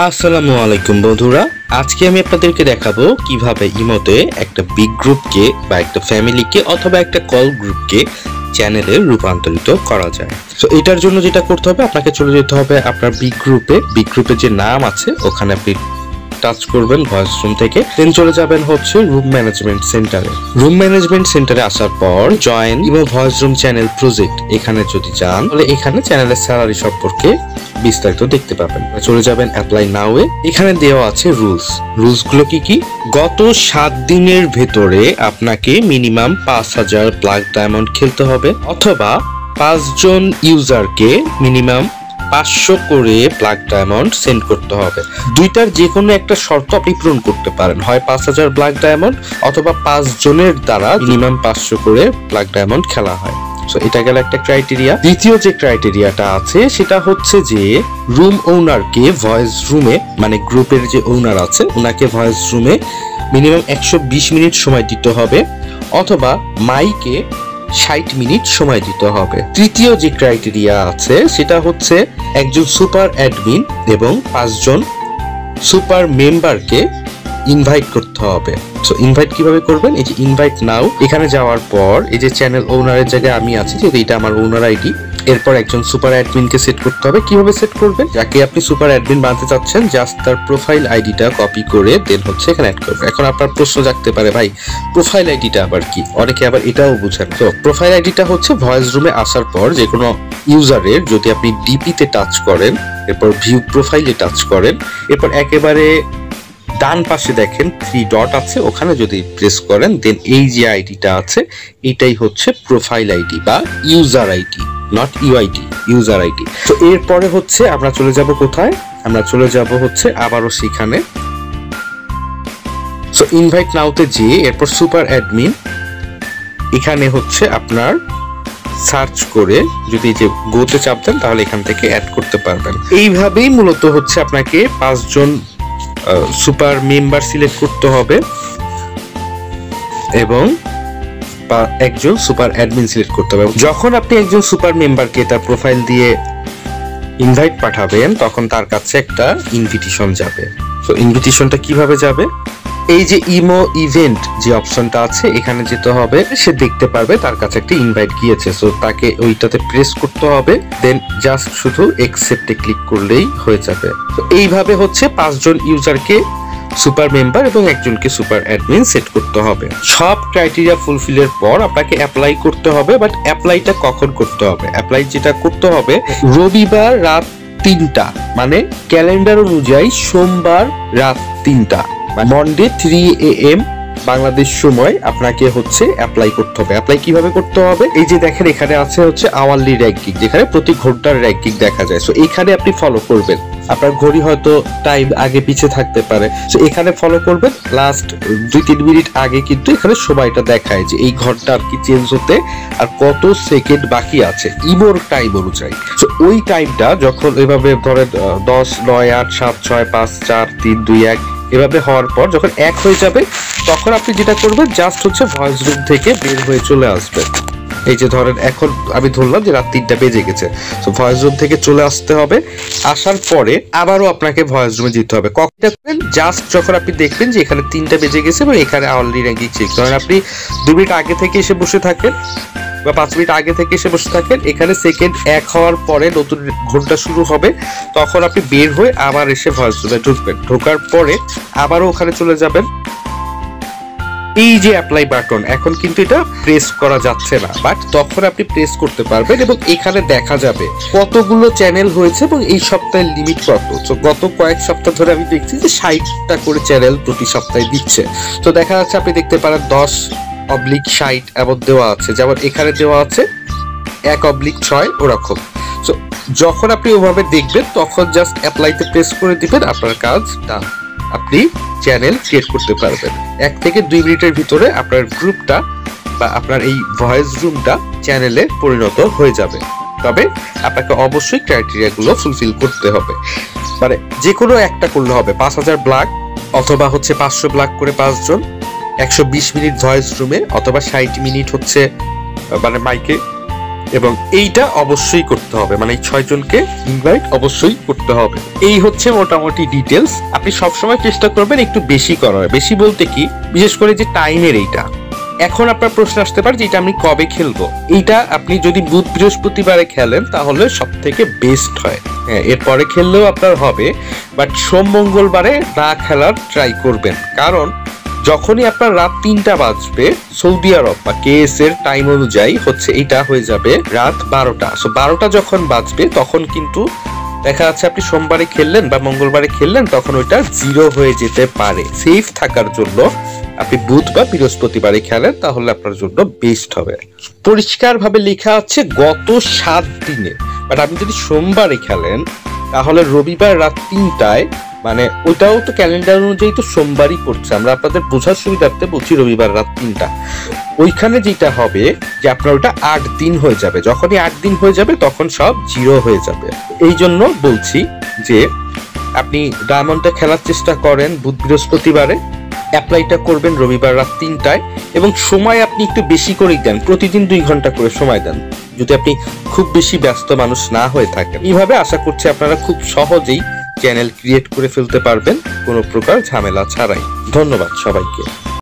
আসসালামু আলাইকুম বন্ধুরা, আজকে আমি আপনাদেরকে দেখাবো কিভাবে ইমোতে একটা বিগ গ্রুপকে বা একটা ফ্যামিলিকে অথবা একটা কল গ্রুপকে চ্যানেলে রূপান্তরিত করা যায়। তো এটার জন্য যেটা করতে হবে, আপনাকে চলে যেতে হবে আপনার বিগ গ্রুপের যে নাম আছে ওখানে আপনি টাচ করবেন ভয়েস রুম থেকে, দেন চলে যাবেন হচ্ছে রুম ম্যানেজমেন্ট সেন্টারে। রুম ম্যানেজমেন্ট সেন্টারে আসার পর join imo voice room channel project, এখানে যদি যান তাহলে এখানে চ্যানেলের স্যালারি সম্পর্কে বিস্তারিত দেখতে পাবেন। চলে যাবেন অ্যাপ্লাই নাও এ, এখানে দেওয়া আছে রুলস গুলো কি গত 7 দিনের ভেতরে আপনাকে মিনিমাম 5000 ব্ল্যাক ডায়মন্ড খেলতে হবে, অথবা 5 জন ইউজারকে মিনিমাম 500 করে ব্ল্যাক ডায়মন্ড সেন্ড করতে হবে। দুইটার যে কোনো একটা শর্ত আপনি পূরণ করতে পারেন, হয় 5000 ব্ল্যাক ডায়মন্ড অথবা 5 জনের দ্বারা মিনিমাম 500 করে ব্ল্যাক ডায়মন্ড খেলা হয়। সো এটা গেল একটা ক্রাইটেরিয়া। দ্বিতীয় যে ক্রাইটেরিয়াটা আছে সেটা হচ্ছে যে রুম ওনারকে ভয়েস রুমে, মানে গ্রুপের যে ওনার আছে ওনাকে ভয়েস রুমে মিনিমাম 120 মিনিট সময় দিতে হবে, অথবা মাইকে 60 মিনিট সময় দিতে হবে। তৃতীয় যে ক্রাইটেরিয়া আছে সেটা হচ্ছে একজন সুপার অ্যাডমিন এবং 5 জন সুপার মেম্বারকে ইনভাইট করতে হবে। সো ইনভাইট কিভাবে করবেন, এই যে ইনভাইট নাও, এখানে যাওয়ার পর এই যে চ্যানেল ওনারের জায়গায় আমি আছি, যেহেতু এটা আমার ওনার আইডি, এরপর একজন সুপার অ্যাডমিনকে সেট করতে হবে। কিভাবে সেট করবেন, যাকে আপনি সুপার অ্যাডমিন বানাতে চাচ্ছেন জাস্ট তার প্রোফাইল আইডিটা কপি করে দেন হচ্ছে এখানে অ্যাড করবেন। এখন আপনার প্রশ্ন জাগতে পারে, ভাই প্রোফাইল আইডিটা আবার কি? অনেকে আবার এটাও বুঝেন। তো প্রোফাইল আইডিটা হচ্ছে ভয়েস রুমে আসার পর যে কোনো ইউজারের যদি আপনি ডিপিতে টাচ করেন, এরপর ভিউ প্রোফাইলে টাচ করেন, এরপর একেবারে ডান পাশে দেখেন 3 ডট আছে, ওখানে যদি প্রেস করেন দেন এই যে আইডিটা আছে এটাই হচ্ছে প্রোফাইল আইডি বা user ID, not UID, user ID. তো এরপরে হচ্ছে আমরা চলে যাব কোথায়, আমরা চলে যাব হচ্ছে আবারও সেখানে। সো ইনভাইট নাওতে যে এরপর সুপার অ্যাডমিন, এখানে হচ্ছে আপনার সার্চ করে যদি যে গোতে চাপ দেন তাহলে এখান থেকে অ্যাড করতে পারবেন। এইভাবেই মূলত হচ্ছে আপনাকে 5 জন সুপার মেম্বার সিলেক্ট করতে হবে এবং একজন সুপার অ্যাডমিন সিলেক্ট করতে হবে। যখন আপনি একজন সুপার মেম্বারকে তার প্রোফাইল দিয়ে ইনভাইট পাঠাবেন তখন তার কাছে একটা ইনভিটেশন যাবে। তো ইনভিটেশনটা কিভাবে যাবে, এই যে ইমো ইভেন্ট যে অপশনটা আছে এখানে যেতে হবে, সে দেখতে পারবে তার কাছে একটা ইনভাইট গিয়েছে। সো তাকে ওইটাতে প্রেস করতে হবে, দেন জাস্ট শুধু অ্যাকসেপ্টে ক্লিক করলেই হয়ে যাবে। তো এইভাবে হচ্ছে 5 জন ইউজারকে সুপার মেম্বার এবং একজনকে সুপার অ্যাডমিন সেট করতে হবে। সব ক্রাইটেরিয়া ফুলফিলের পর আপনাকে অ্যাপ্লাই করতে হবে। বাট অ্যাপ্লাইটা কখন করতে হবে, অ্যাপ্লাই যেটা করতে হবে রবিবার রাত 3টা, মানে ক্যালেন্ডার অনুযায়ী সোমবার রাত 3টা, মন্ডে 3 AM বাংলাদেশ সময় আপনাকে হচ্ছে অ্যাপ্লাই করতে হবে। অ্যাপ্লাই কিভাবে করতে হবে, এই যে দেখেন এখানে আছে হচ্ছে আওয়ারলি র্যাঙ্কিং, যেখানে প্রতি ঘন্টার র্যাঙ্কিং দেখা যায়। সো এখানে আপনি ফলো করবেন, আপনার ঘড়ি হয়তো টাইম আগে পিছে থাকতে পারে, সো এখানে ফলো করবেন। লাস্ট 2-3 মিনিট আগে কিন্তু এখানে সময়টা দেখায় যে এই ঘন্টা আর কি চেঞ্জ হতে আর কত সেকেন্ড বাকি আছে ইমোর টাইম অনুযায়ী। সো ওই টাইমটা যখন এভাবে ধরেন 10, 9, 8, 7, 6, 5, 4, 3, 2, 1 এভাবে হওয়ার পর যখন 1 হয়ে যাবে তখন আপনি যেটা করবেন জাস্ট হচ্ছে ভয়েস রুম থেকে বের হয়ে চলে আসবেন। এই যে ধরেন এখন আমি ধরলাম যে রাত 3টা বেজে গেছে, তো ভয়েস রুম থেকে চলে আসতে হবে। আসার পরে আবারও আপনাকে ভয়েস রুমে যেতে হবে। কখন করবেন, জাস্ট যখন আপনি দেখবেন যে এখানে 3টা বেজে গেছে এবং এখানে আওয়ারলি র্যাঙ্কিং চেক, ধরেন আপনি 2 মিনিট আগে থেকে এসে বসে থাকেন বা 5 মিনিট আগে থেকে এসে বসে থাকেন, এখানে সেকেন্ড 1 হওয়ার পরে নতুন ঘন্টা শুরু হবে, তখন আপনি বের হয়ে আবার এসে ভয়েস রুমে ঢুকবেন। ঢোকার পরে আবারও ওখানে চলে যাবেন। এই যে অ্যাপ্লাই বাটন, এখন কিন্তু এটা প্রেস করা যাচ্ছে না, বাট তখন আপনি প্রেস করতে পারবেন এবং এখানে দেখা যাবে কতগুলো চ্যানেল হয়েছে এবং এই সপ্তাহের লিমিট কত। তো গত কয়েক সপ্তাহ ধরে আমি দেখছি যে 60টা করে চ্যানেল প্রতি সপ্তাহে দিচ্ছে। তো দেখা যাচ্ছে আপনি দেখতে পারেন 10/60 এমন দেওয়া আছে, যেমন এখানে দেওয়া আছে 1/6 ওরকম। তো যখন আপনি ওভাবে দেখবেন তখন জাস্ট অ্যাপ্লাইতে প্রেস করে দিবেন, আপনার কাজ ডান, আপনি চ্যানেল ক্রিয়েট করতে পারবেন। 1 থেকে 2 মিনিটের ভিতরে আপনার গ্রুপটা বা আপনার এই ভয়েস রুমটা চ্যানেলে পরিণত হয়ে যাবে। তবে আপনাকে অবশ্যই ক্রাইটেরিয়াগুলো ফুলফিল করতে হবে, মানে যে কোনো একটা করলে হবে। 5000 ব্ল্যাক অথবা হচ্ছে 500 ব্ল্যাক করে 5 জন, 120 মিনিট ভয়েস রুমে, অথবা 60 মিনিট হচ্ছে মানে মাইকে এবং এইটা অবশ্যই করতে হবে, মানে এই 6 জনকে ইনভাইট অবশ্যই করতে হবে। এই হচ্ছে মোটামুটি ডিটেলস। আপনি সবসময় চেষ্টা করবেন একটু বেশি করার। বেশি বলতে কি, বিশেষ করে যে টাইমের এইটা। এখন আপনার প্রশ্ন আসতে পারে যে এটা আমি কবে খেলবো। এইটা আপনি যদি বুধ বৃহস্পতিবারে খেলেন তাহলে সব থেকে বেস্ট হয়। হ্যাঁ, এরপরে খেললেও আপনার হবে, বাট সোম মঙ্গলবারে না খেলার ট্রাই করবেন। কারণ যখনই আপনার রাত 3টা বাজবে সৌদি আরব বা কেএস এর টাইম অনুযায়ী হচ্ছে এটা হয়ে যাবে রাত 12টা। সো 12টা যখন বাজবে তখন কিন্তু দেখা যাচ্ছে আপনি সোমবারে খেললেন বা মঙ্গলবারে খেললেন, তখন ওইটা 0 হয়ে যেতে পারে। সেফ থাকার জন্য আপনি বুধ বা বৃহস্পতিবারে খেলেন, তাহলে আপনার জন্য বেস্ট হবে। পরিষ্কার ভাবে লেখা আছে গত 7 দিনে, বাট আপনি যদি সোমবারে খেলেন তাহলে রবিবার রাত 3টায়, মানে ওইটাও তো ক্যালেন্ডার অনুযায়ী তো সোমবারই পড়ছে, আমরা আপনাদের বোঝার সুবিধার্থে বলছি রবিবার রাত 3টা। ওইখানে যেটা হবে যে আপনার ওটা 8 দিন হয়ে যাবে। যখনই 8 দিন হয়ে যাবে তখন সব 0 হয়ে যাবে। এই জন্য বলছি যে আপনি ডায়মন্ডটা খেলার চেষ্টা করেন বুধ বৃহস্পতিবারে, অ্যাপ্লাইটা করবেন রবিবার রাত 3টায়, এবং সময় আপনি একটু বেশি করেই দেন, প্রতিদিন 2 ঘন্টা করে সময় দেন, যদি আপনি খুব বেশি ব্যস্ত মানুষ না হয়ে থাকেন। এইভাবে আশা করছি আপনারা খুব সহজেই চ্যানেল ক্রিয়েট করে ফেলতে পারবেন কোনো প্রকার ঝামেলা ছাড়াই। ধন্যবাদ সবাইকে।